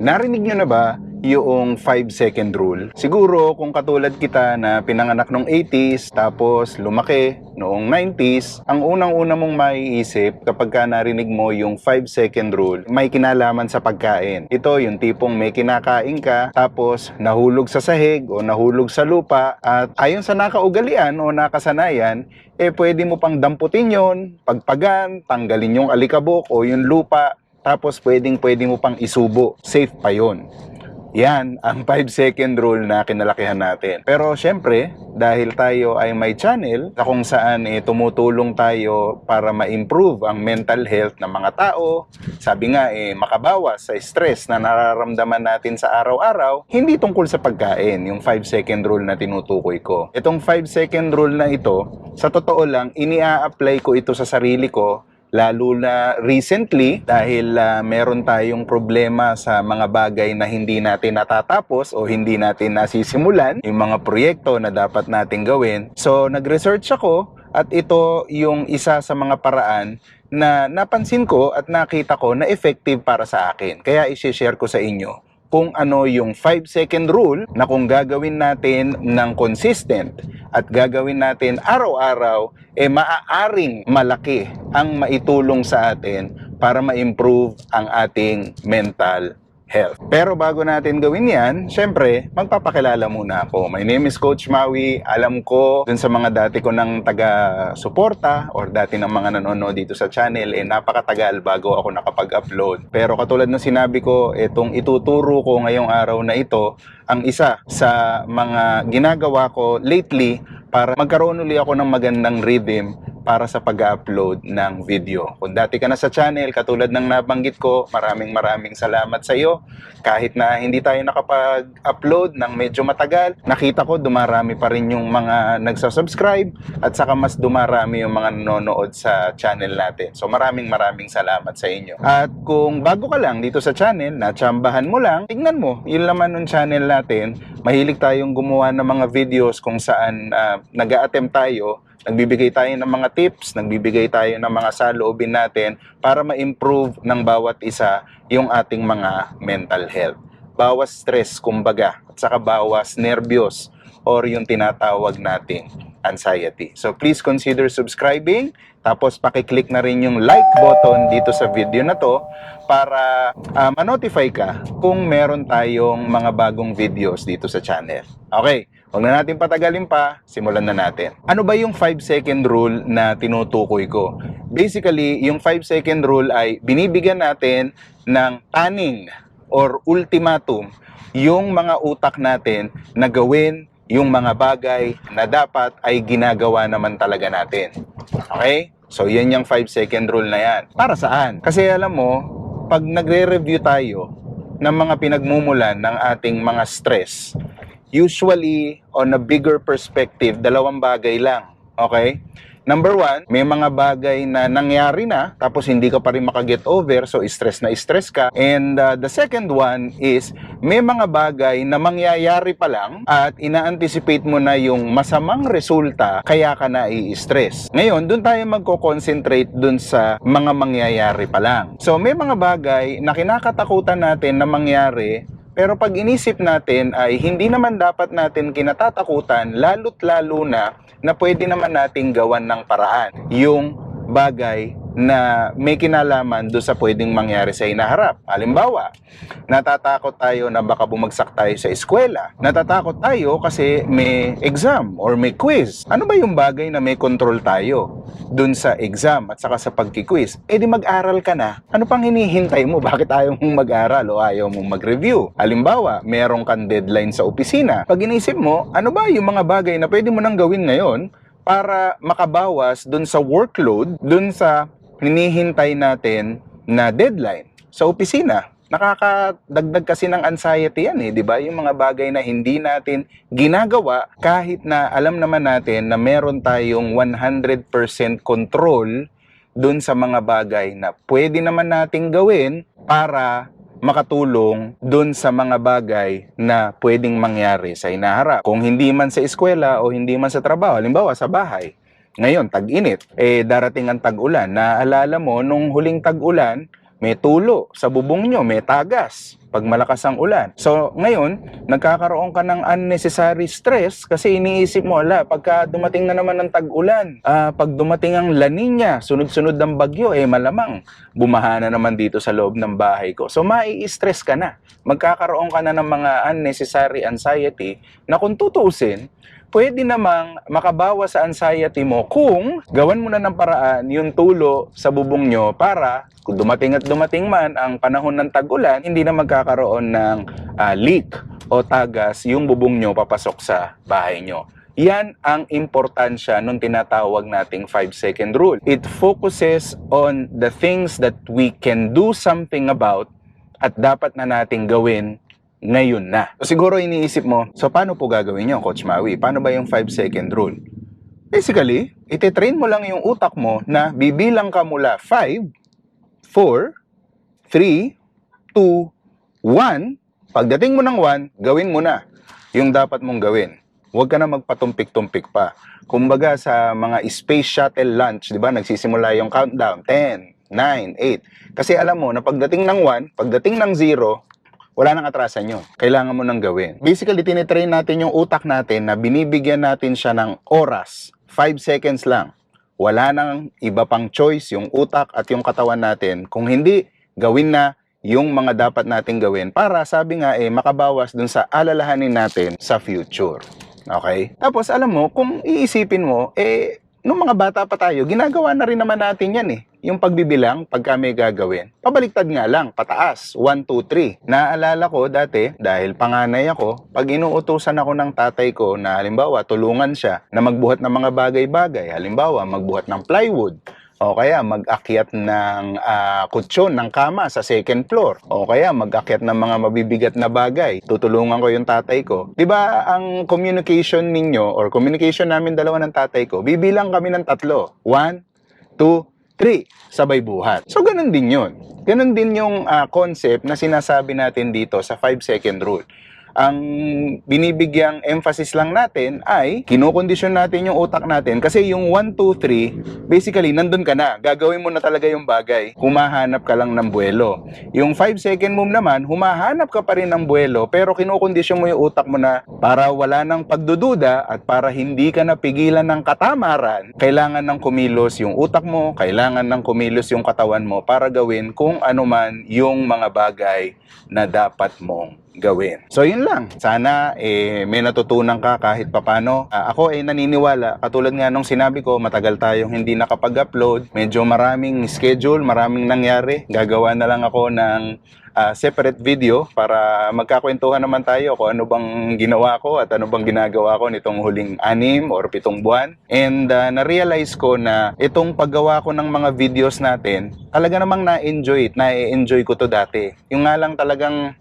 Narinig nyo na ba yung 5-second rule? Siguro kung katulad kita na pinanganak noong 80s tapos lumaki noong 90s, ang unang-una mong maiisip kapag ka narinig mo yung 5-second rule, may kinalaman sa pagkain. Ito yung tipong may kinakain ka tapos nahulog sa sahig o nahulog sa lupa at ayon sa nakaugalian o nakasanayan, pwede mo pang damputin yon, pagpagan, tanggalin yung alikabok o yung lupa, tapos pwede mo pang isubo. Safe pa yon. Yan ang 5-second rule na kinalakihan natin. Pero syempre, dahil tayo ay may channel na kung saan tumutulong tayo para ma-improve ang mental health ng mga tao, sabi nga makabawas sa stress na nararamdaman natin sa araw-araw, hindi tungkol sa pagkain, yung 5-second rule na tinutukoy ko. Itong 5-second rule na ito, sa totoo lang, ini-apply ko ito sa sarili ko, lalo na recently dahil meron tayong problema sa mga bagay na hindi natin natatapos o hindi natin nasisimulan, yung mga proyekto na dapat natin gawin. So nag-research ako at ito yung isa sa mga paraan na napansin ko at nakita ko na effective para sa akin. Kaya i-share ko sa inyo kung ano yung 5-second rule na kung gagawin natin ng consistent at gagawin natin araw-araw, maaaring malaki ang maitulong sa atin para ma-improve ang ating mental health. Pero bago natin gawin yan, syempre, magpapakilala muna ako. My name is Coach Maui. Alam ko, dun sa mga dati ko ng taga-suporta or dati ng mga nanonood dito sa channel, napakatagal bago ako nakapag-upload. Pero katulad ng sinabi ko, itong ituturo ko ngayong araw na ito, ang isa sa mga ginagawa ko lately para magkaroon ulit ako ng magandang rhythm para sa pag-upload ng video. Kung dati ka na sa channel, katulad ng nabanggit ko, maraming salamat sa iyo. Kahit na hindi tayo nakapag-upload ng medyo matagal, nakita ko dumarami pa rin yung mga nagsasubscribe at saka mas dumarami yung mga nanonood sa channel natin. So maraming salamat sa inyo. At kung bago ka lang dito sa channel, natsambahan mo lang, tingnan mo, yung laman ng channel natin, mahilig tayong gumawa ng mga videos kung saan nag-a-attempt tayo, nagbibigay tayo ng mga tips, nagbibigay tayo ng mga saloobin natin para ma-improve ng bawat isa yung ating mga mental health. Bawas stress, kumbaga, at saka bawas nervyos or yung tinatawag nating anxiety. So please consider subscribing, tapos pakiclick na rin yung like button dito sa video na to para ma-notify ka kung meron tayong mga bagong videos dito sa channel. Okay, huwag na natin patagalin pa, simulan na natin. Ano ba yung 5-second rule na tinutukoy ko? Basically, yung 5-second rule ay binibigyan natin ng taning or ultimatum yung mga utak natin na gawin yung mga bagay na dapat ay ginagawa naman talaga natin. Okay? So, yan yung 5-second rule na yan. Para saan? Kasi alam mo, pag nagre-review tayo ng mga pinagmumulan ng ating mga stress, usually, on a bigger perspective, dalawang bagay lang. Okay? Number one, may mga bagay na nangyari na, tapos hindi ka pa rin makaget over, so stress na stress ka. And the second one is, may mga bagay na mangyayari pa lang at ina-anticipate mo na yung masamang resulta, kaya ka na i-stress. Ngayon, dun tayo magko-concentrate dun sa mga mangyayari pa lang. So, may mga bagay na kinakatakutan natin na mangyari, pero pag inisip natin ay hindi naman dapat natin kinatatakutan, lalo't lalo na pwede naman nating gawan ng paraan yung bagay na may kinalaman doon sa pwedeng mangyari sa hinaharap. Halimbawa, natatakot tayo na baka bumagsak tayo sa eskwela. Natatakot tayo kasi may exam or may quiz. Ano ba yung bagay na may control tayo doon sa exam at saka sa pagki-quiz? Di mag-aral ka na. Ano pang hinihintay mo? Bakit ayaw mong mag-aral o ayaw mong mag-review? Halimbawa, meron kang deadline sa opisina. Pag inisip mo, ano ba yung mga bagay na pwede mo nang gawin ngayon para makabawas dun sa workload, dun sa hinihintay natin na deadline sa opisina? Nakakadagdag kasi ng anxiety yan di ba? Yung mga bagay na hindi natin ginagawa kahit na alam naman natin na meron tayong 100% control dun sa mga bagay na pwede naman nating gawin para makatulong dun sa mga bagay na pwedeng mangyari sa hinaharap. Kung hindi man sa eskwela o hindi man sa trabaho, halimbawa sa bahay. Ngayon, tag-init, darating ang tag-ulan. Naalala mo, nung huling tag-ulan, may tulo sa bubong nyo, may tagas pag malakas ang ulan. So, ngayon, nagkakaroon ka ng unnecessary stress kasi iniisip mo, pagka dumating na naman ng tag-ulan, pag dumating ang La Nina, sunod-sunod ng bagyo, malamang bumaha na naman dito sa loob ng bahay ko. So, mai-stress ka na. Magkakaroon ka na ng mga unnecessary anxiety na kung tutuusin, pwede namang makabawas sa anxiety mo kung gawan mo na ng paraan yung tulo sa bubong nyo para kung dumating at dumating man ang panahon ng tag-ulan, hindi na magkakaroon ng leak o tagas yung bubong nyo papasok sa bahay nyo. Yan ang importansya nung tinatawag nating 5-second rule. It focuses on the things that we can do something about at dapat na nating gawin ngayon na. So, siguro iniisip mo, so paano po gagawin nyo, Coach Maui? Paano ba yung 5-second rule? Basically, ititrain mo lang yung utak mo na bibilang ka mula 5, 4, 3, 2, 1. Pagdating mo ng 1, gawin mo na yung dapat mong gawin. Huwag ka na magpatumpik-tumpik pa. Kumbaga sa mga space shuttle launch, di ba, nagsisimula yung countdown, 10, 9, 8. Kasi alam mo na pagdating ng 1, pagdating ng 0, wala nang atrasan nyo. Kailangan mo nang gawin. Basically, tinitrain natin yung utak natin na binibigyan natin siya ng oras. 5 seconds lang. Wala nang iba pang choice yung utak at yung katawan natin. Kung hindi, gawin na yung mga dapat nating gawin para, sabi nga makabawas dun sa alalahanin natin sa future. Okay? Tapos, alam mo, kung iisipin mo, nung mga bata pa tayo, ginagawa na rin naman natin yan Yung pagbibilang, pagka may gagawin. Pabaliktad nga lang, pataas. 1, 2, 3. Naalala ko dati, dahil panganay ako, pag inuutusan ako ng tatay ko na halimbawa, tulungan siya na magbuhat ng mga bagay-bagay. Halimbawa, magbuhat ng plywood. O kaya mag-akyat ng kutsyon ng kama sa second floor. O kaya mag-akyat ng mga mabibigat na bagay. Tutulungan ko yung tatay ko. Diba ang communication ninyo or communication namin dalawa ng tatay ko, bibilang kami ng 3. 1, 2, 3, sabay buhat. So, ganun din yun. Ganun din yung concept na sinasabi natin dito sa 5-second rule. Ang binibigyang emphasis lang natin ay kinukondisyon natin yung utak natin kasi yung 1, 2, 3, basically, nandun ka na. Gagawin mo na talaga yung bagay. Humahanap ka lang ng buwelo. Yung 5-second move naman, humahanap ka pa rin ng buwelo pero kinukondisyon mo yung utak mo na para wala ng pagdududa at para hindi ka napigilan ng katamaran, kailangan ng kumilos yung utak mo, kailangan ng kumilos yung katawan mo para gawin kung ano man yung mga bagay na dapat mong gawin. So, yun lang. Sana, may natutunan ka kahit papano. Ako ay naniniwala, katulad nga nung sinabi ko, matagal tayong hindi nakapag-upload. Medyo maraming schedule, maraming nangyari. Gagawa na lang ako ng separate video para magkakwentuhan naman tayo kung ano bang ginawa ko at ano bang ginagawa ko nitong huling 6 or 7 buwan. And na-realize ko na itong paggawa ko ng mga videos natin, talaga namang na-enjoy it. Na-enjoy ko to dati. Yung nga lang talagang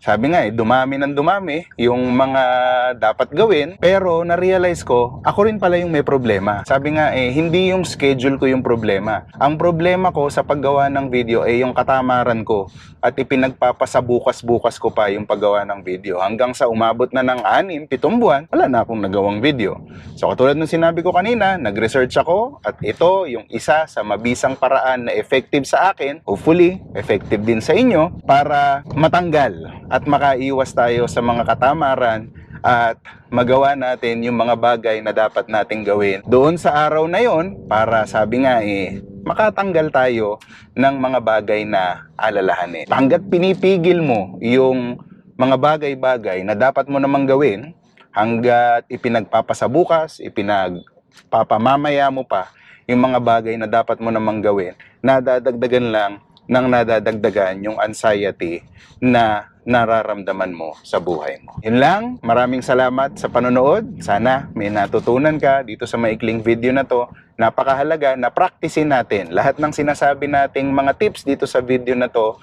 sabi nga dumami ng dumami yung mga dapat gawin, pero na-realize ko, ako rin pala yung may problema. Sabi nga hindi yung schedule ko yung problema. Ang problema ko sa paggawa ng video yung katamaran ko at ipinagpapasabukas-bukas ko pa yung paggawa ng video. Hanggang sa umabot na ng 6-7 buwan, wala na akong nagawang video. So katulad ng sinabi ko kanina, nag-research ako at ito yung isa sa mabisang paraan na effective sa akin, hopefully effective din sa inyo, para matanggal at makaiwas tayo sa mga katamaran at magawa natin yung mga bagay na dapat nating gawin doon sa araw na yon para sabi nga makatanggal tayo ng mga bagay na alalahanin. Hanggat pinipigil mo yung mga bagay-bagay na dapat mo namang gawin, hanggat ipinagpapasabukas, ipinagpapamamaya mo pa yung mga bagay na dapat mo namang gawin, nadadagdagan lang ng nadadagdagan yung anxiety na nararamdaman mo sa buhay mo. Yun lang, maraming salamat sa panonood. Sana may natutunan ka dito sa maikling video na to. Napakahalaga na practicein natin lahat ng sinasabi nating mga tips dito sa video na to,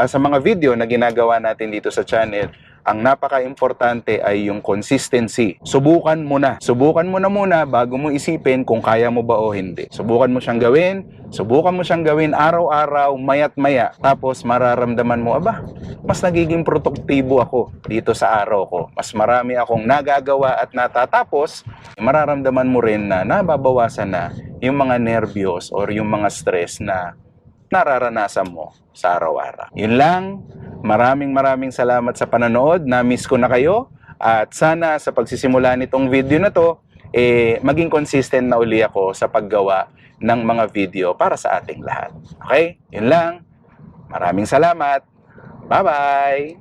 sa mga video na ginagawa natin dito sa channel. Ang napaka-importante ay yung consistency. Subukan mo na. Subukan mo na muna bago mo isipin kung kaya mo ba o hindi. Subukan mo siyang gawin. Subukan mo siyang gawin araw-araw, mayat maya. Tapos mararamdaman mo, mas nagiging produktibo ako dito sa araw ko. Mas marami akong nagagawa at natatapos. Mararamdaman mo rin na nababawasan na yung mga nervyos or yung mga stress na nararanasan mo sa araw-araw. Yun lang. Maraming salamat sa panonood. Na-miss ko na kayo. At sana sa pagsisimula nitong video na to, maging consistent na uli ako sa paggawa ng mga video para sa ating lahat. Okay? Yun lang. Maraming salamat. Bye-bye!